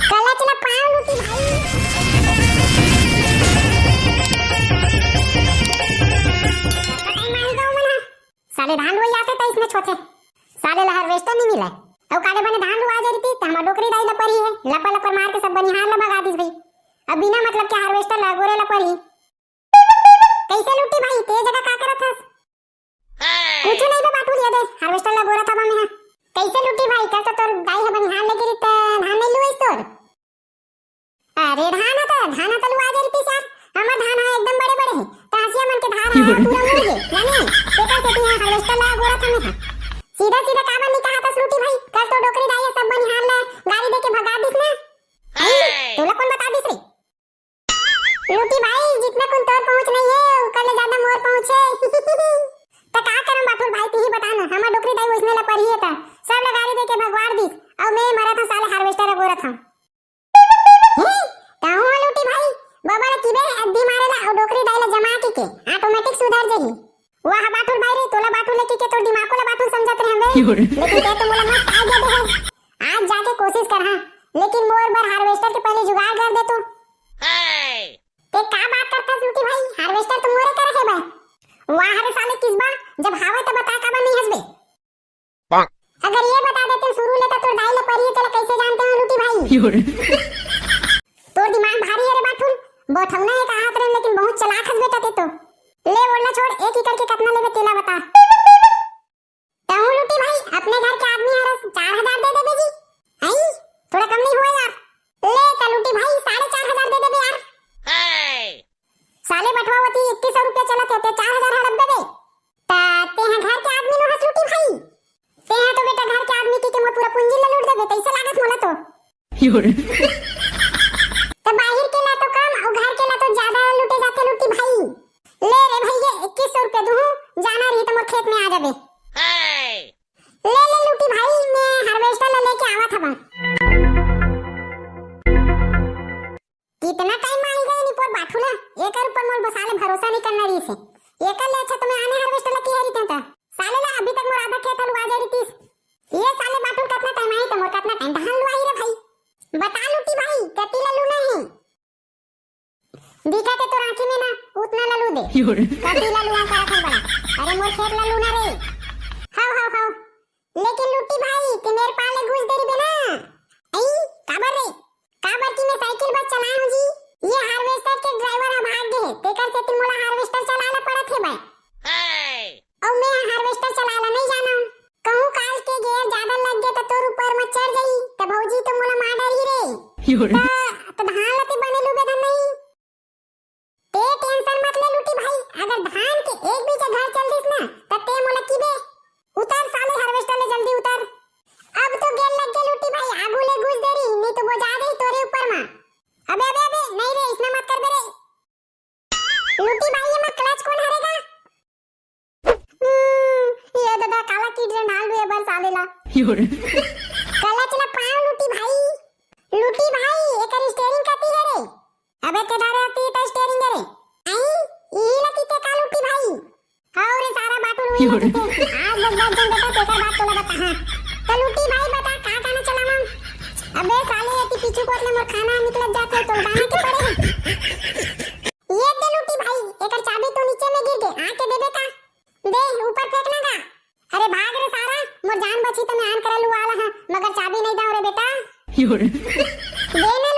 कला चला पाँव लूटी भाई। साले धान रोई आते थे इसमें छोटे साले ला हार्वेस्टर नहीं मिला और काले बने धान रुआ जा रही थी हमार डोकरी दाई ला परी है लपा लपा मार के सब बनिहार ला भगा दीस भाई। अब बिना मतलब के हार्वेस्टर ला गोरे ला परी कैसे लूटी भाई ते जगह का करत हस कुछ नहीं बे बाटू लिया दे हार्वेस्टर ला गोरा था बा में कैसे लूटी भाई कल तो तोर दाई है बनिहार ले गिरी त धान नहीं लुई तोर अरे धान तो लुआ जा रही थी यार हमार धान है एकदम बड़े बड़े है तासिया मन के धान है पूरा मुड़ गए यानी पेपर से यहाँ हार्वेस्टर ला गोरा था में सीधा सीधा काबा नहीं कहा था लूटी भाई कल तो डोकरी दाई सब बनिहार ला गाड़ी दे के भगा दिस ना तोला कौन बता दिस रे लूटी भाई जितना कौन तोर पहुंच नहीं है कल ज्यादा मोर पहुंचे तो का करम बाठुर भाई तू ही बता ना हमार डोकरी दाई उसने ला परी है था सब ला गाड़ी दे के भगवाड़ दिस और मैं मरा था साले हार्वेस्टर गोरा था ताऊ लूटी भाई बाबा ने किबे अद्दी मारेला और डोकरी दाई ला जमा के ऑटोमेटिक सुधर जाही वाह बाठुर भाई रे तोला बाठुर लेके के तो दिमाग को ला बाठुर समझत रहे हमें लेकिन ते तो मोला मस्त आइडिया दे है आज जाके कोशिश कर हां लेकिन मोर बार हार्वेस्टर के पहले जुगाड़ कर दे तू ते का बात करता लूटी भाई हार्वेस्टर तो मोरे कर है बे वाह रे साले किस बा जब हावे तो बता का बा नहीं हंसबे अगर ये बता देते शुरू लेता तो दाई ला परी तेरा कैसे जानते हो लूटी भाई तोर दिमाग भारी है रे बाठुर बोठौना है कहा करे लेकिन बहुत चालाक हस बेटा ते तो ले बोलना छोड़ एक ही करके कितना लेबे तेला बता ताऊ लूटी भाई अपने घर के आदमी हरस 4000 दे देबे जी आई थोड़ा कम नहीं हुआ यार ले ता लूटी भाई 4500 दे देबे यार साले बटवावती 2100 रुपया चलत है ते 4000 हड़प देबे ता ते हैं घर के आदमी नो हस लूटी भाई ते हैं तो बेटा घर के आदमी की मोर पूरा पूंजी ले लूट देबे कैसे लागत मोला तो तो बाहर के ला तो कम और घर के ला तो ज्यादा लूटे जाते लूटी भाई ले रे भैया 2100 रुपया दूं जाना रही तो मोर खेत में आ जाबे ले ले लूटी भाई मैं हार्वेस्टर ला लेके आवा था बा कितना टाइम आई गए नी पर बाठुला एक ऊपर मोर बसाले भरोसा नहीं करना रही से एक ले अच्छा तो मैं आने हार्वेस्टर ला की हरी ता साले ला अभी तक मोर आधा खेत लुआ जा रही थी ये साले बाठुल कितना टाइम आई तो मोर कितना टाइम धान लुआई रे भाई बता लूटी भाई कति ला लूना है दिखाते तो आंखें में ना उतना ला लू दे कति ला लुआ करा था बड़ा अरे मोर खेत ला लूना रे हां लेकिन लूटी भाई ते मेरे पाले घुस दे री बेना आई काबर की मैं साइकिल बस चलाऊं जी ये हार्वेस्टर के ड्राइवर है भाग गए ते कर से तुम मोला हार्वेस्टर चलाना पड़ा थे भाई और मैं हार्वेस्टर चलाना नहीं जाना कहूं काल के गियर ज्यादा लग गए तो तोर ऊपर में चढ़ गई तो भौजी तो मोला मार डाली रे तो धान लते बने लूबे धन नहीं ते टेंशन मत ले लूटी भाई अगर धान के एक भी जगह चल दिस ना त ते मोला कीबे उतर साले हार्वेस्टर ले जल्दी उतर अब तो गेल लग गए लूटी भाई आगू ले घुस दे रही नहीं तो वो जा गई तोरे ऊपर मां अबे नहीं रे इसमें मत कर दे रे लूटी भाई ये मत क्लच कौन हरेगा ये दादा काला कीड रे नाल रे बार साले ला काला चला पाँव लूटी भाई एक स्टीयरिंग काती है रे अबे ते दारे आती तो स्टीयरिंग रे आई ई लती ते का लूटी भाई हां रे सारा बाटू हुई लती आज लोग बहुत जन बेटा तेरा बात तोला बता हां तो लूटी भाई बता का गाना चलावा अबे साले ये पीछे को अपने मोर खाना निकल जाते तो गाना के पड़े ये दे लूटी भाई एकर चाबी तो नीचे में गिर गए आके दे बेटा दे ऊपर फेंकना का अरे भाग रे सारा मोर जान बची तो मैं आन कर लू वाला हां मगर चाबी नहीं दाओ रे बेटा दे